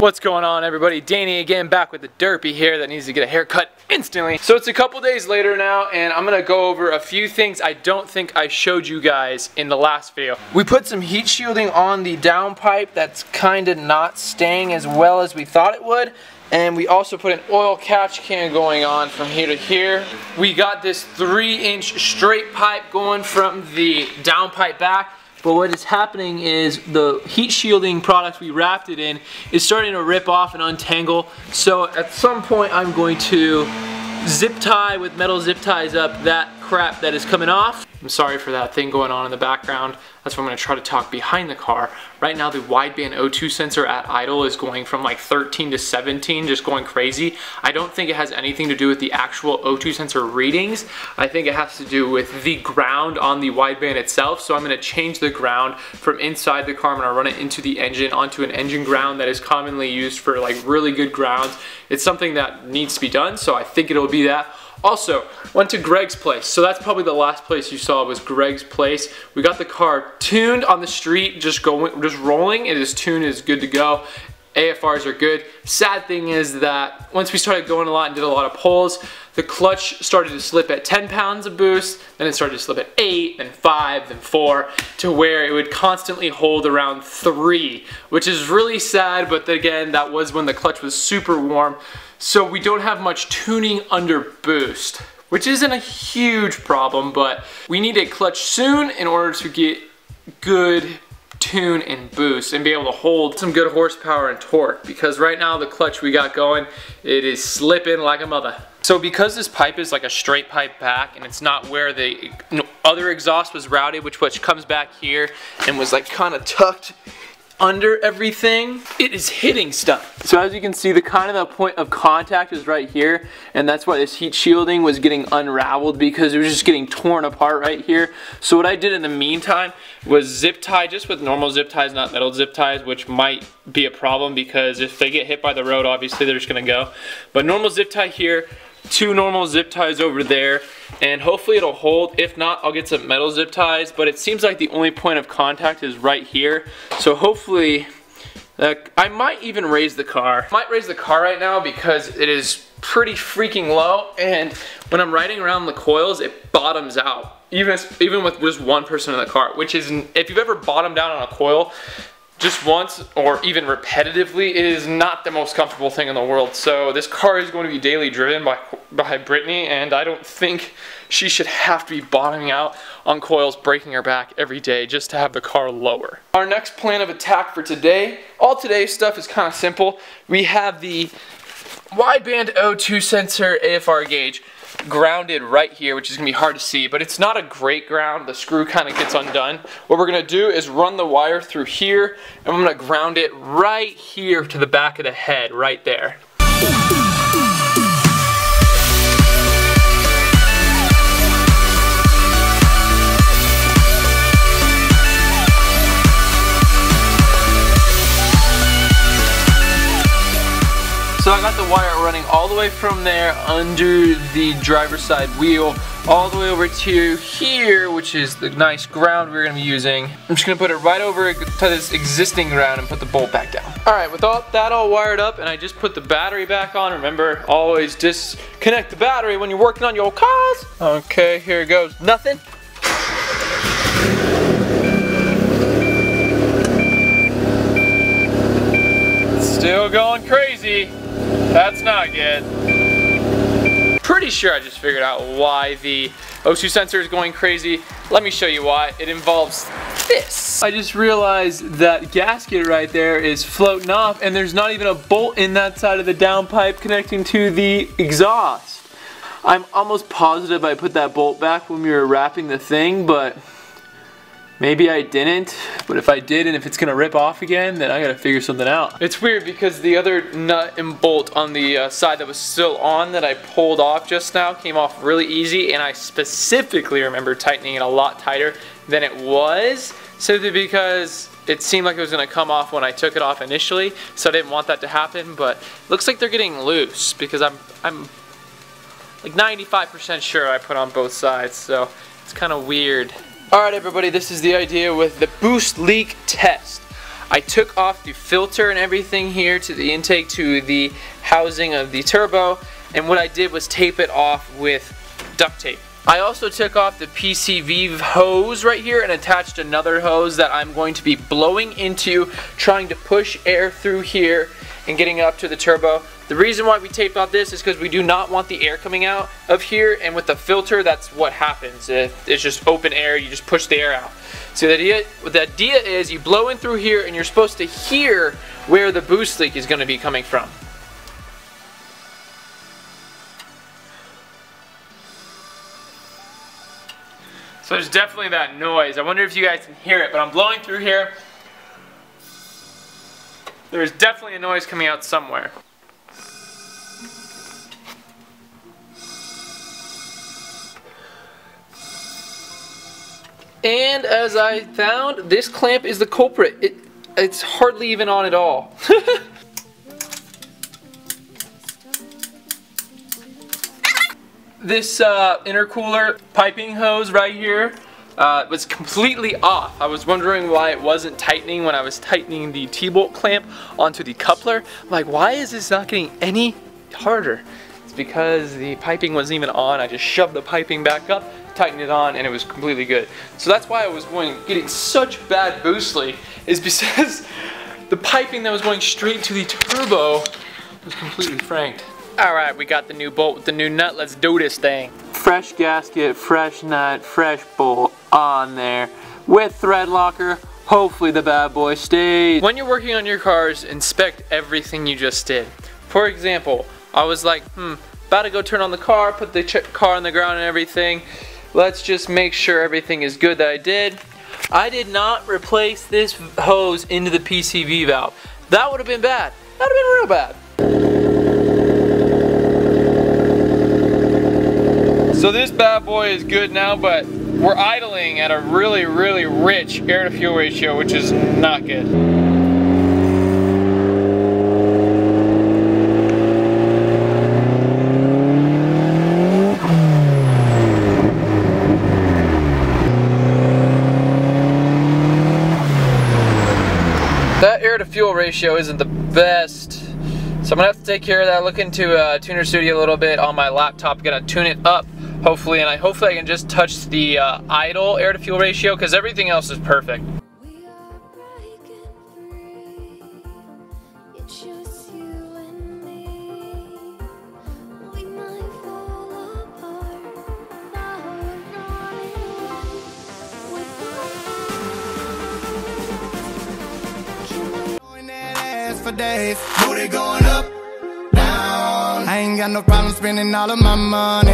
What's going on, everybody? Danny again, back with the derpy here that needs to get a haircut instantly. So it's a couple days later now, and I'm gonna go over a few things I don't think I showed you guys in the last video. We put some heat shielding on the downpipe that's kinda not staying as well as we thought it would. And we also put an oil catch can going on from here to here. We got this 3-inch straight pipe going from the downpipe back. But what is happening is the heat shielding product we wrapped it in is starting to rip off and untangle. So at some point I'm going to zip tie with metal zip ties up that crap that is coming off. I'm sorry for that thing going on in the background. That's why I'm going to try to talk behind the car. Right now the wideband O2 sensor at idle is going from like 13 to 17, just going crazy. I don't think it has anything to do with the actual O2 sensor readings. I think it has to do with the ground on the wideband itself. So I'm going to change the ground from inside the car. I'm going to run it into the engine onto an engine ground that is commonly used for like really good grounds. It's something that needs to be done, so I think it'll be that. Also, went to Greg's place. So that's probably the last place you saw was Greg's place. We got the car tuned on the street, just rolling. It is tuned, it is good to go. AFRs are good. Sad thing is that once we started going a lot and did a lot of pulls, the clutch started to slip at 10 pounds of boost, then it started to slip at 8, then 5, then 4, to where it would constantly hold around 3, which is really sad, but again, that was when the clutch was super warm. So we don't have much tuning under boost, which isn't a huge problem, but we need a clutch soon in order to get good tune and boost and be able to hold some good horsepower and torque, because right now the clutch we got going, it is slipping like a mother. So because this pipe is like a straight pipe back and it's not where the other exhaust was routed, which comes back here and was like kind of tucked under everything, it is hitting stuff. So as you can see, the point of contact is right here, and that's why this heat shielding was getting unraveled, because it was just getting torn apart right here. So what I did in the meantime was zip tie, just with normal zip ties, not metal zip ties, which might be a problem because if they get hit by the road, obviously they're just gonna go. But normal zip tie here, 2 normal zip ties over there, and hopefully it'll hold. If not, I'll get some metal zip ties, but it seems like the only point of contact is right here. So hopefully, I might even raise the car. I might raise the car right now because it is pretty freaking low, and when I'm riding around the coils, it bottoms out. Even with just one person in the car, which is, if you've ever bottomed out on a coil, just once or even repetitively, it is not the most comfortable thing in the world. So this car is going to be daily driven by Brittany, and I don't think she should have to be bottoming out on coils, breaking her back every day just to have the car lower. Our next plan of attack for today, all today's stuff is kind of simple. We have the wideband O2 sensor AFR gauge grounded right here, which is going to be hard to see, but it's not a great ground. The screw kind of gets undone. What we're going to do is run the wire through here, and I'm going to ground it right here to the back of the head, right there. So I got the wire running all the way from there under the driver's side wheel, all the way over to here, which is the nice ground we're going to be using. I'm just going to put it right over to this existing ground and put the bolt back down. Alright, with that all wired up, and I just put the battery back on. Remember, always disconnect the battery when you're working on your cars. Okay, here it goes. Nothing. Still going crazy. That's not good. Pretty sure I just figured out why the O2 sensor is going crazy. Let me show you why. It involves this. I just realized that gasket right there is floating off, and there's not even a bolt in that side of the downpipe connecting to the exhaust. I'm almost positive I put that bolt back when we were wrapping the thing, but maybe I didn't. But if I did, and if it's gonna rip off again, then I gotta figure something out. It's weird because the other nut and bolt on the side that was still on that I pulled off just now came off really easy, and I specifically remember tightening it a lot tighter than it was, simply because it seemed like it was gonna come off when I took it off initially, so I didn't want that to happen. But looks like they're getting loose because I'm like 95% sure I put on both sides, so it's kind of weird. Alright everybody, this is the idea with the boost leak test. I took off the filter and everything here to the intake to the housing of the turbo, and what I did was tape it off with duct tape. I also took off the PCV hose right here and attached another hose that I'm going to be blowing into, trying to push air through here and getting up to the turbo. The reason why we taped off this is because we do not want the air coming out of here, and with the filter, that's what happens. It's just open air, you just push the air out. So the idea is you blow in through here and you're supposed to hear where the boost leak is going to be coming from. So there's definitely that noise. I wonder if you guys can hear it, but I'm blowing through here. There's definitely a noise coming out somewhere. And as I found, this clamp is the culprit. It's hardly even on at all. This intercooler piping hose right here was completely off. I was wondering why it wasn't tightening when I was tightening the T-bolt clamp onto the coupler. I'm like, why is this not getting any harder? It's because the piping wasn't even on. I just shoved the piping back up, tightened it on, and it was completely good. So that's why I was getting such bad boost leak, is because the piping that was going straight to the turbo was completely franked. Alright, we got the new bolt with the new nut. Let's do this thing. Fresh gasket, fresh nut, fresh bolt on there with thread locker. Hopefully the bad boy stays. When you're working on your cars, inspect everything you just did. For example, I was like, about to go turn on the car, put the car on the ground and everything. Let's just make sure everything is good that I did. I did not replace this hose into the PCV valve. That would have been bad. That would have been real bad. So this bad boy is good now, but we're idling at a really, really rich air to fuel ratio, which is not good. That air to fuel ratio isn't the best. So I'm gonna have to take care of that. Look into Tuner Studio a little bit on my laptop. Gonna tune it up, hopefully, and hopefully I can just touch the idle air to fuel ratio, because everything else is perfect. For days, booty going up, down. I ain't got no problem spending all of my money.